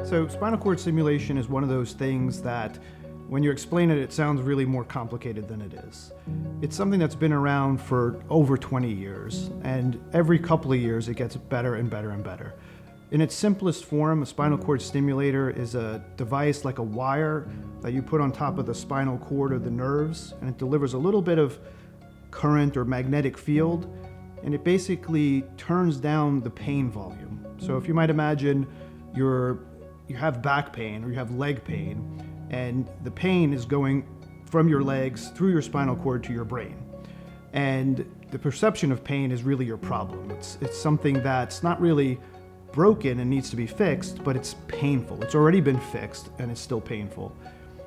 So spinal cord stimulation is one of those things that when you explain it, it sounds really more complicated than it is. It's something that's been around for over 20 years, and every couple of years it gets better and better and better. In its simplest form, a spinal cord stimulator is a device like a wire that you put on top of the spinal cord or the nerves, and it delivers a little bit of current or magnetic field, and it basically turns down the pain volume. So if you might imagine you have back pain or you have leg pain, and the pain is going from your legs through your spinal cord to your brain. And the perception of pain is really your problem. It's something that's not really broken and needs to be fixed, but it's painful. It's already been fixed and it's still painful.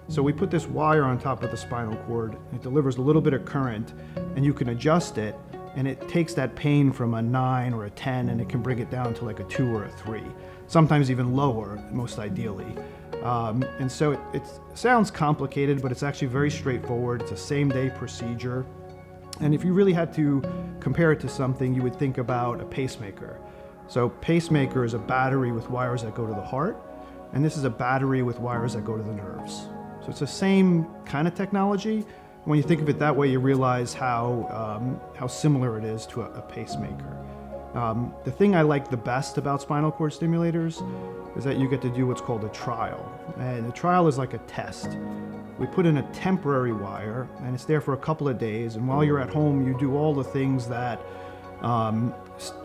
So we put this wire on top of the spinal cord. It delivers a little bit of current, and you can adjust it, and it takes that pain from a 9 or a 10 and it can bring it down to like a 2 or a 3, sometimes even lower, most ideally. And so it sounds complicated, but it's actually very straightforward. It's a same-day procedure. And if you really had to compare it to something, you would think about a pacemaker. So pacemaker is a battery with wires that go to the heart, and this is a battery with wires that go to the nerves. So it's the same kind of technology. When you think of it that way, you realize how similar it is to a pacemaker. The thing I like the best about spinal cord stimulators is that you get to do what's called a trial. And a trial is like a test. We put in a temporary wire, and it's there for a couple of days, and while you're at home, you do all the things that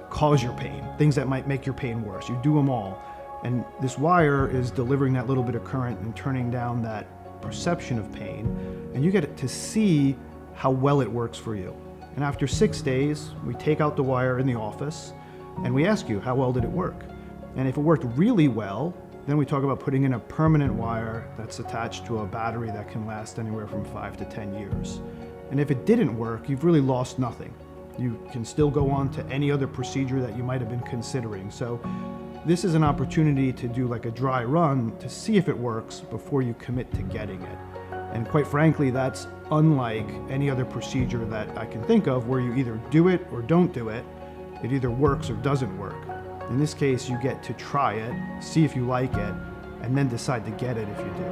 cause your pain, things that might make your pain worse. You do them all. And this wire is delivering that little bit of current and turning down that perception of pain, and you get to see how well it works for you. And after 6 days, we take out the wire in the office, and we ask you, how well did it work? And if it worked really well, then we talk about putting in a permanent wire that's attached to a battery that can last anywhere from 5 to 10 years. And if it didn't work, you've really lost nothing. You can still go on to any other procedure that you might have been considering. So this is an opportunity to do like a dry run to see if it works before you commit to getting it. And quite frankly, that's unlike any other procedure that I can think of where you either do it or don't do it. It either works or doesn't work. In this case, you get to try it, see if you like it, and then decide to get it if you do.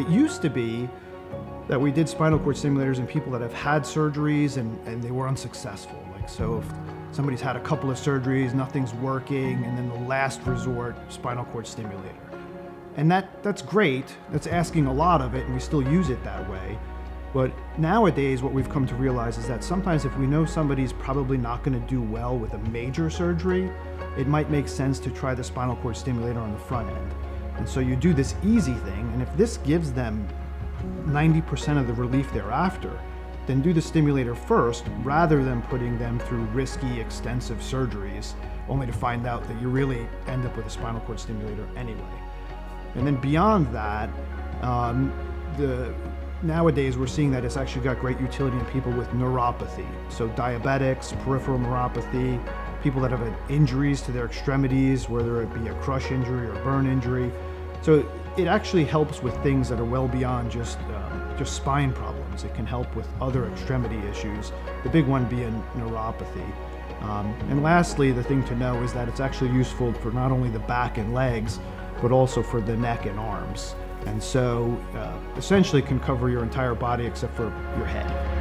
It used to be that we did spinal cord stimulators in people that have had surgeries and they were unsuccessful. Like, so if somebody's had a couple of surgeries, nothing's working, and then the last resort, spinal cord stimulator. And that's great. That's asking a lot of it, and we still use it that way. But nowadays, what we've come to realize is that sometimes if we know somebody's probably not going to do well with a major surgery, it might make sense to try the spinal cord stimulator on the front end. And so you do this easy thing, and if this gives them 90% of the relief thereafter, then do the stimulator first rather than putting them through risky, extensive surgeries, only to find out that you really end up with a spinal cord stimulator anyway. And then beyond that, nowadays we're seeing that it's actually got great utility in people with neuropathy. So diabetics, peripheral neuropathy, people that have had injuries to their extremities, whether it be a crush injury or burn injury. So it actually helps with things that are well beyond just spine problems. It can help with other extremity issues, the big one being neuropathy. And lastly, the thing to know is that it's actually useful for not only the back and legs, but also for the neck and arms. And so essentially can cover your entire body except for your head.